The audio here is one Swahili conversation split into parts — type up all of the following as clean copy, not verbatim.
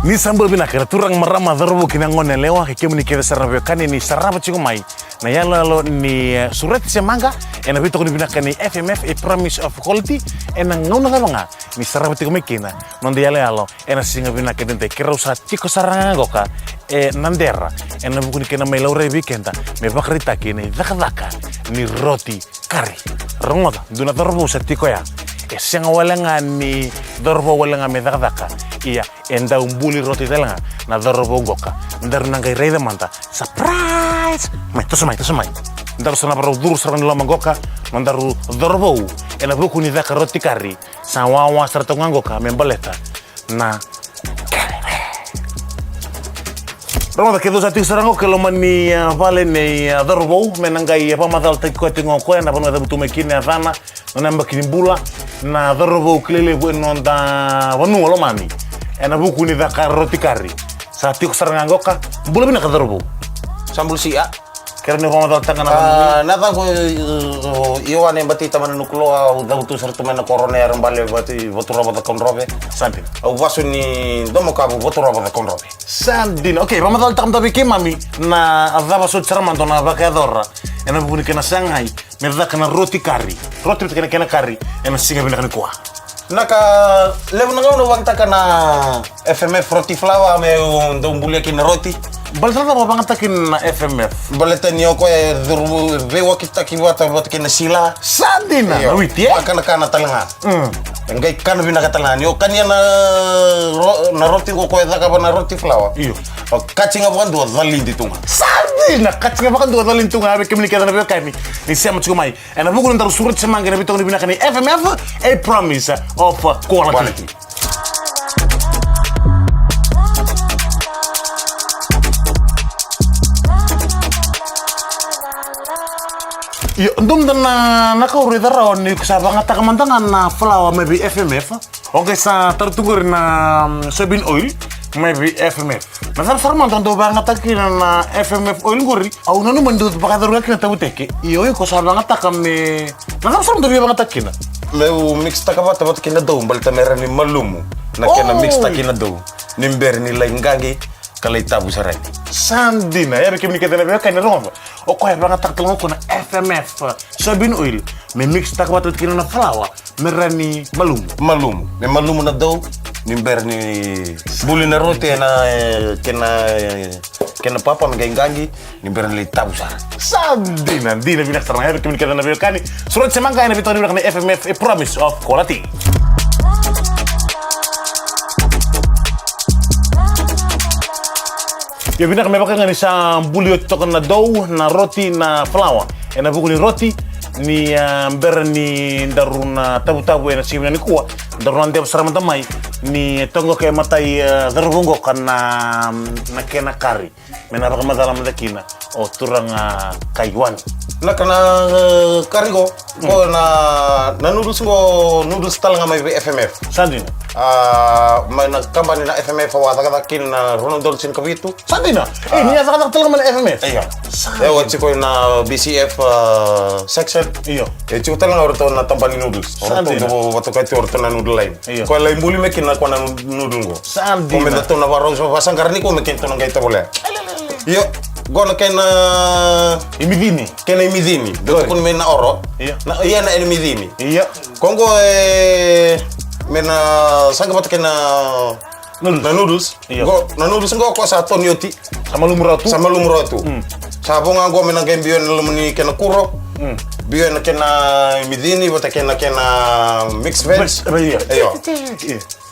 Ni sambal bina kira turang marama dharbo kinangone lewa kemu ni keve sarabyo kani ni saraba chiku mai na yalo ni surati semanga ena bito kuni bina kani FMF a promise of quality ena ngona kalonga ni saraba chiku mekina nonde yalo ena singa bina kedente kira usa chiko saranga goka nandera ena bukuni kena mai laure weekenda me bakrita kini daka ni roti kari rongoda duna dharbo usa tiko ya senga walenga ni dharbo walenga me daka iya enda umbuli roti telanga na dharbo goka ndar nanga reida manta surprise mai tosmai ndar sana baro dur sarang lama goka mandaru dharbo ena buku ni daka roti kari sawawa sarta ngoka membaleta na Roma que dos atis sarango que lo mani vale ne dharbo menangai pa madal te ko tingo ko na bano da butu mekine avana na mbakinimbula na dharbo klele bueno da banu lo mani ena buku ni daka roti kari sa tiko sarango ka bula bina ka dharbo sambul sia kerana pa madal tanga na nata ko iyo ane bati taman nuklo da butu sartu mena corona yaran bale bati botura bata konrobe Sandin au vasu ni domo kabu botura bata konrobe Sandin okay pa madal tam tabi ke mami na avava so charmando na baka dorra ena buku ni kena sangai merda kana roti kari roti kena kari ena singa bina kana kuah naka levo na ngau wang takana FMF roti flour me do umbulia kina roti balta ba bangat takin na FMF baleta ni ko e vewa kita kiwata bot kina sila Sandina witi kana kana talanga ngai kana bina katalanga ni o kanya na roti ko e daka na roti flour iyo o kachinga bukan do dalindi tunga Sandina kachinga bakan do dalin tunga abe kemni kada na kami ni sema chumai ena buku ndar surat semanga na bitong ni bina kani FMF a promise of quality. Yo, ndum na nakauri dara ni kusabanga takamantangan na flour maybe FMF. Okay sa tartugur na soybean oil maybe FMF. Nasar sarman tondo banga takina na FMF oil guri au nanu mandu pakadaruga kina tabuteke. Iyo ko sabanga takame. Nasar sarman tondo banga takina. Meu mix takabata bot kina do balta mera ni malumu na kena mix takina do nimber ni laingangi kalay tabu saray Sandina ya bikin kita na kaya rongo o ko ya banga taktalong ko na FMF soybean oil me mix takabata kina na flour merani malumu me malumu na do nimber ni buli na roti na kena papa mengangi nimber ni tabu saray Sandina dina binak sarang ya bikin kita na kani surat semangka na bitong ni FMF a promise of quality. Ya binak me baka ngani sa bulio tokan na dough na roti na flour. Ena buku ni roti ni ber ni daruna tabu-tabu ena sibina ni kuah. Daruna ndep sarama tamai ni tongo ke matai darbungo kana na kena kari. Mena baka madala madakina o turang kaiwan. Na kana karigo ko na noodles talanga may FMF Sandina may nagkampanya na FMF awatakakin na Ronald Dolcin Cavito Sandina niya sa talaga man FMF iyo ewan si ko na BCF section iyo chiko talanga orto na tampani noodles orto wato kay orto na noodle line ko lay mbuli mekin na ko na noodle go Sandina ko menda to na baro so pasangkarni ko mekin to na gaita bole iyo gono kena imidini dito kun mena oro na iya na imidini iya kongo mena sanga bat kena noodles go na noodles go ko sa tonyoti sama lumuratu sabonga go mena gembio lemni kena kuro bio na kena imidini bota kena mixed veg ayo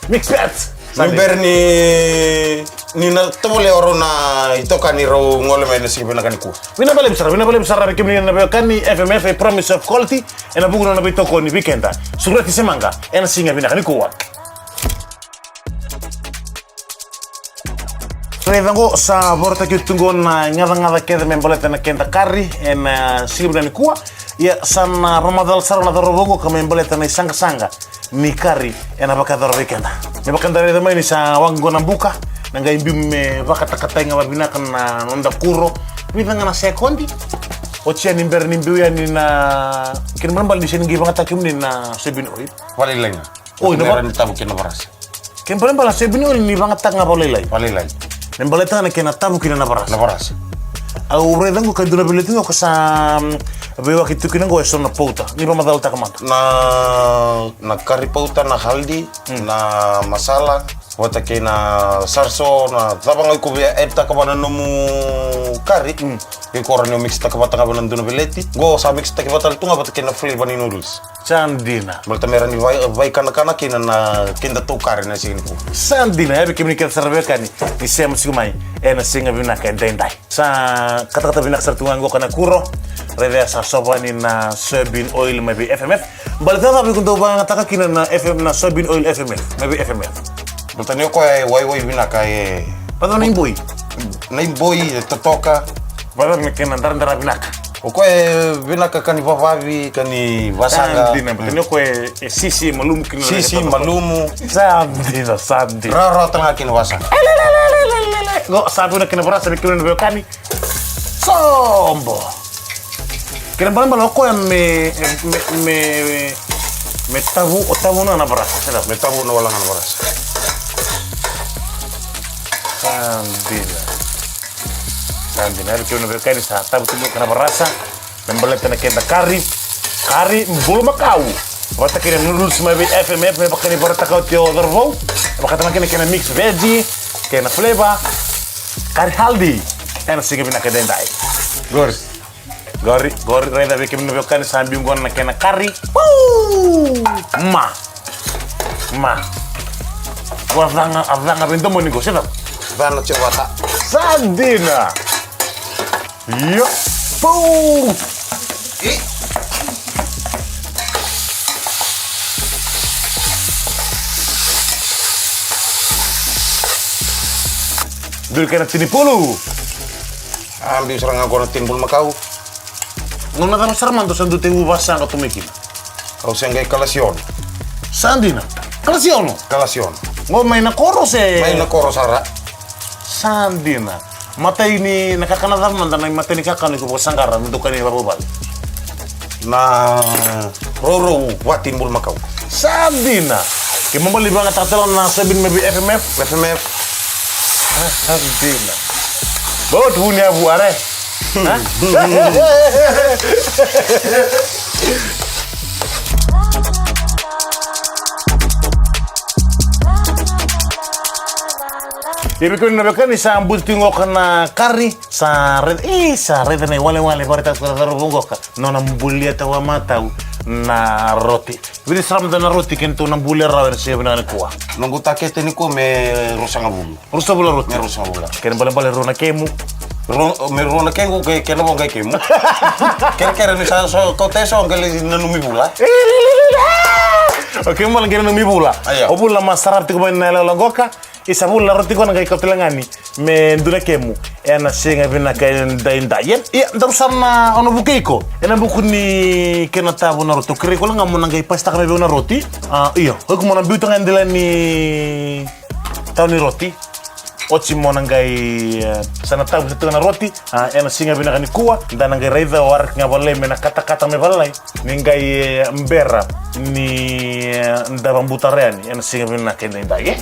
mixed veg Member ni na tole oro na itoka ni ro ngole mena sikipena kaniku. Vina bale besar ra kemni na kani FMF a promise of quality ena buku na bitoko ni weekenda. Surati semanga ena singa bina kaniku. Redango sa borta ki tungo na ngada keda memboleta na kenda kari ena singa bina kuah ya sana Ramadan sarana dorobongo ka memboleta na sanga ni kari ena baka dor weekenda. Me baka ndare da mai ni sa wango na buka nanga imbi me baka takatay nga babina kan na onda kuro wita nga na sekondi o siya nimber nimbiu ya ni na kinman bal di siya ngi banga takim ni na soybean oil Wala lang. Oh, ino ba? Meron tabo kinabaras. Ken paling bala soybean oil ni bangat tak ngapa lelai. Palilai. Nem bala tanga kena tabu kina na baras. Na paras. Au redango ka dura biletingo ka sa bewa kitu kina go eso na pouta. Ni ba madal ta kamata. Na kari pauta na haldi, na masala, wata ke na sarso, na tabang ko bia eta ka bana nomu kari. Ke koran yo mix ta ka bata ka bana duna bileti. Go sa mix ta ka bata tunga bata ke na flavor ni noodles. Sandina. Malta meran ni vai kana kina na kinda to kari na signi ko. Sandina ya bikin kita sarvekani. Ni sema siku mai. Ena singa bina ka dendai. Sa kata-kata bina sartungan go kana kuro. Revea sa soba ni na soybean oil maybe FMF. Balita sabi kung daw ba nga kina na FM na soybean oil FMF. Maybe FMF. Malta niyo ko ay wai bina kay Paano na imboy? na imboy totoka. Paano na kinandara binaka? O ko bina ka kani vavavi kani vasanga. Sandina. Paano ko sisi malumu kina. Sisi malumu. Sandina. Raro tanga kini wasanga. Go sabi na kinabarasa ni kina na kani. Sombo. Kina ba ko me tabu na barasa. Sila. Metabu na wala nga waras. Sandina. Kina na kani sa tabu kina barasa. Membalita na kenda kari mbulu makau. Wata kina noodles maybe FMF may bakani barata ka tio dorvo. Bakata kina mix veggie, kina flavor. Kari haldi. Ena singa bina kadendai. Gori reda be kemno kan sambi ngon na kena kari. Ma. Avanga bento monigo sena. Vana cewata. Sandina. Yo. Boom. Dulu kena sini pulu. Ambil serangan kono timbul makau. Nona kano sarman to sandu tebu basang ka tumikin. Kau sengai kalasion. Sandina. Kalasiono. Kalasion. Ngo may nakoro se. May nakoro sara. Sandina. Mata ini nakakanadam man tanay mata ni kakano ko sanggaran untuk kanina babal. Na roro wa timbul makau. Sandina. Kimambali ba nga tatelon na sabin maybe FMF? FMF. Sandina. Bawa punya buare. Hah? Ibi ko nabakan sa bultingo ka na kari sa red na wale barita sa bungo ka no nang bulya tawa mataw na roti. Bili sram na roti kento nang bulya raw na siya na kuha. Nung gutakete ni ko me rosanga bulu. Rusa bula roti. Me rosanga bula. Kaya bala rona kemu. Me rona kengo ke na bonga kemu. Kere ni sa so koteso ngale nanumi bula. Oke mo lang kaya nang mibula. O bula masarap ti ko na lagoka. Isa bula roti ko na kay kaptilangani me nduna kemu ena singa bina kay dayen iya darusar na ono bukeiko ena buku ni kena tabu na roti kire ko lang mo nang kay pasta kami na roti iya ko mo nang biuto ngandela ni taw ni roti ochi mo nang kay sana tabu sa na roti ena singa bina kani kuwa nang kay raida war nga bale me na kata me balay ningay mbera ni ndabang butareani ena singa bina kay dayen.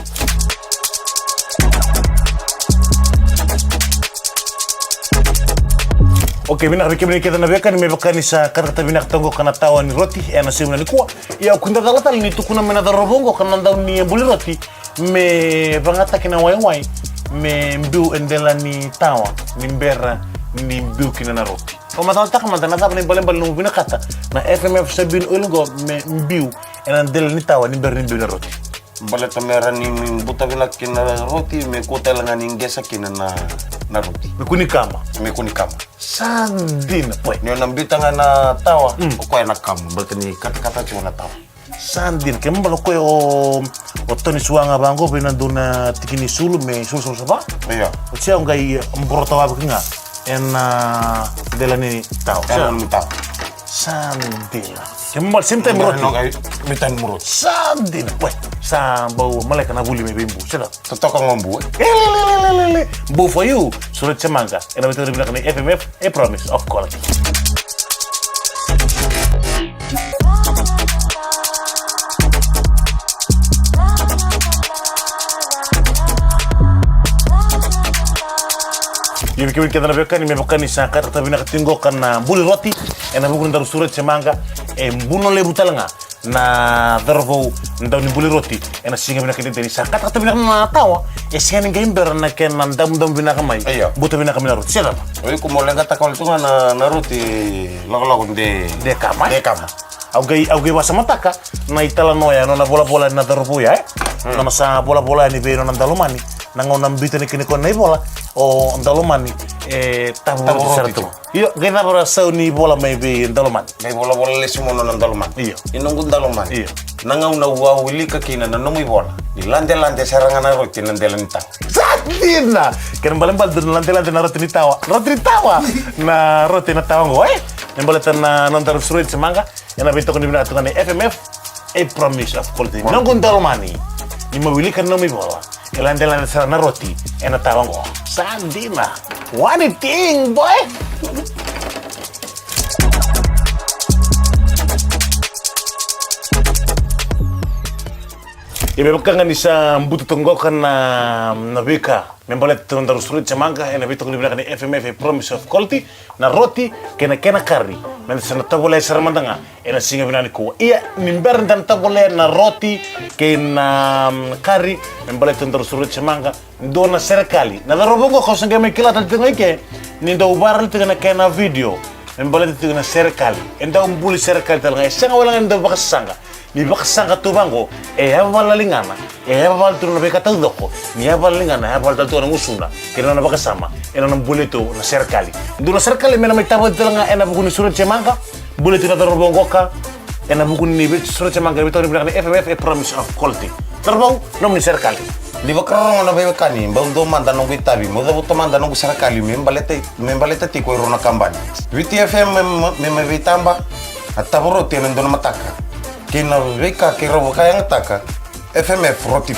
Oke, bina kita na beka ni me baka ni sa kata bina tongo kana tawa ni roti ena simna ni kuwa. Ya kunda dalatal ni tukuna mena darobongo kana ndaw ni buli roti me bangata kina wai me mbiu endela ni tawa ni mbera ni mbiu kina na roti. O matal tak man na ni balembal no bina kata na FMF sabin ulgo me mbiu ena endela ni tawa ni mbera ni mbiu na roti. Baleta mera ni buta bina kina roti me kota langa ni ngesa kina na roti. Me kunikama. Sandina, poy. Nyo nambita nga na tawa, o kaya na kam. Balta ni kata-kata siya na tawa. Sandin, kaya mbalo ko o Tony Suanga bango, pinandun na tikini sulu, may sulu sa ba? Iya. O siya, ang kay mborotawa ka nga, en dela ni tao. Kaya ni tawa. Sandina. Kaya mbalo, same time roti. Mitan mo roti. Sandina, poy. Sa bau malay ka na buli may bimbu, siya Totoo kang mambu eh. Boo for you, surat sa manga. And I'm going to be FMF, a promise of quality. Hivi kiwi kita nabekani mebekani sangkat tapi nak tinggo kana buli roti ena buku ndaru surat semanga mbuno le butalanga na darbo ndaw ni buli roti ena singa bina kini dari sangkat tapi nak tawa singa ni gaimber na ken ndam bina kamai buta bina kamina roti siapa oi ko molenga ta kol tunga na roti lago de kama Augai basa mataka na itala noya no na bola na darbo ya na sa bola ni be no na dalomani na ngona mbita ni kini ko na bola o dalomani tabu serto iyo gena bara sauni bola mai be dalomani mai bola le simono na dalomani iyo inongu dalomani iyo na ngauna wa wilika kina na nomi bola di lande saranga na roti na delanta satina ken balembal de lande na roti tawa na roti na tawa ngoe nembaleta na nontar surit semanga ena bito ko ni bina tukane FMF promise of quality nongu dalomani ni mawilika nomi bola lande saranga na roti ena tawa ngo sandina one thing boy Ibebekanga ni sa mbutu tonggokan na bika membalet tondar surit semanga ena bito ko ni FMF promise of quality na roti kena kari men sa tabole saramandanga ena singa binani ko iya nimber dan tabole na roti kena kari membalet tondar surit semanga dona serikali na darobongo ko sanga me kilata tengoike ni do baral tengana kena video membalet tengana serikali enda umbuli serikali talanga sanga wala enda bakasanga ni bakasanga tubango haba lingana haba tu na bekata doko ni haba lingana haba tu na musuna kena na bakasama ena na boleto na serikali do na serikali mena mai tabo talanga ena buku ni surat semanga boleto na darobongoka ena buku ni surat semanga bito ni FMF promise of quality terbau nom ni serikali di bakarong na bebekani mbau do manda nongu itabi mo da buto manda nongu serikali membaleta ti ko rona kambani VTFM me vitamba ataburo tienen do mataka kina beka ke robo kaya ngataka FMF roti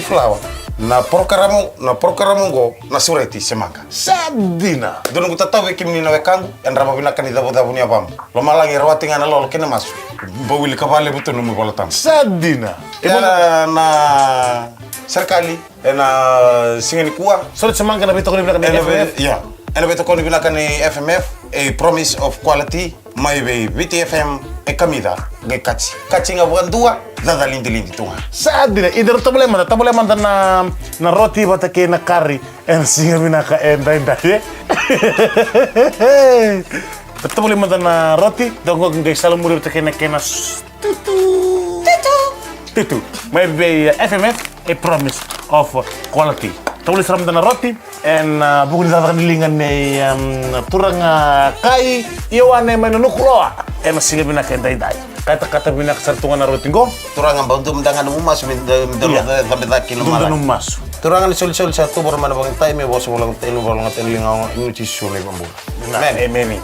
flour na programo go na sureti semanga sadina dono guta tawe kimni na wekangu en raba bina kanida boda bunia bam lo malangi rawati ngana lolo kena masu bawili kabale buto no mo tam sadina na serikali na singeni kuwa surat semanga na bito ko ni FMF ena bito ko ni bina FMF a promise of quality mai be VTFM kamida ngai kachi nga buandua dada lindi tunga sadina idar tabule manda na roti bata ke na kari en singa bina ka enda tabule manda na roti dongo ngai salam murir ke na tutu mai be FMF a promise of quality tabule salam na roti en buku dada nilingan ne turang kai iwane menukroa en singa bina ka enda kata bina sartungan na roti go turangan bantu mendangan umas da kilo malang umas turangan sol satu baru mana bang time bos bolang telu bolang telu lingaw ini tisu nih bambu meni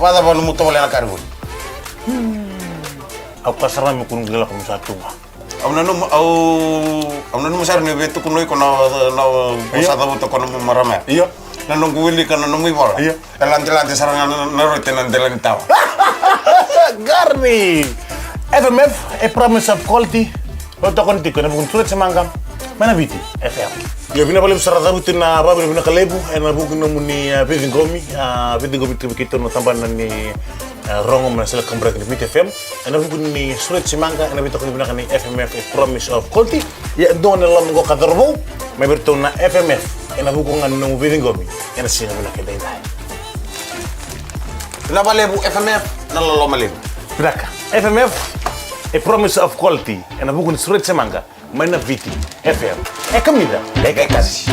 wada bonu muto boleh nak karbu aku kasar mi kun gela kum satu amna no musar ne betu kunoi kono usada buto kono marame iya na nunggu wili kana nunggu bola iya lanti sarang na roti nan delan tawa garni FMF promise of quality untuk konti kana bukan surat semangam mana biti FM ya bina bale sarada butin na babu bina kalebu ena buku no muni vidin gomi kita no tamban ni rongo na sila kambra ni FM ena buku ni surat semanga ena bito bina kani FMF promise of quality ya don lam go kadarbo may berto na FMF ena buku ngan no vidin gomi ena sila bina kay dai na balebu FMF na lolo malebu Braka FMF promise of quality ena buku ni surat semanga mana viti FM kamida kasi